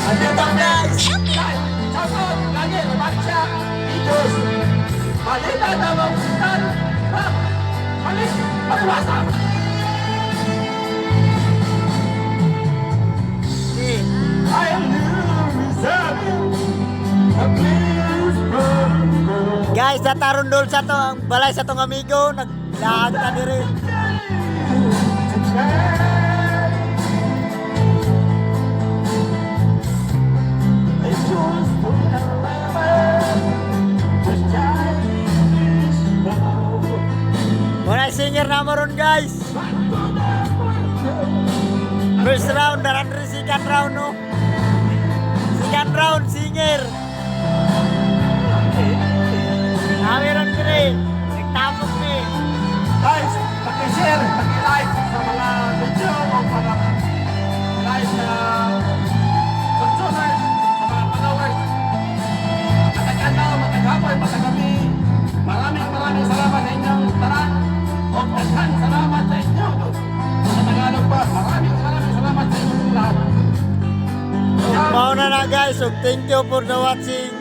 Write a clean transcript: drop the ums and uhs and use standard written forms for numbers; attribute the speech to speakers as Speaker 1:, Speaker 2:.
Speaker 1: Ito guys.
Speaker 2: Shoutout lagi mabalik siya. Videos. Balita na mabutan. Balik. Pagwasan. I am new reserve. A please run.
Speaker 1: Guys, sa tarundol sa to, ang balay sa tong amigo, naglaag na diri. Muna singer na mo ron guys. First round, daran rin second round no. Second round, singer. Kami ron diri, nagtapos ni.
Speaker 2: Guys, paki-share, paki-like sa mga video o mga live na consumers, sa mga followers. Mataganaw, matagapoy, matagabi. Maraming salamat sa inyong tanan. O daghan salamat sa inyo. Sa Tagalog pa, maraming salamat sa inyong lahat.
Speaker 1: Mauna na guys, so thank you for the watching.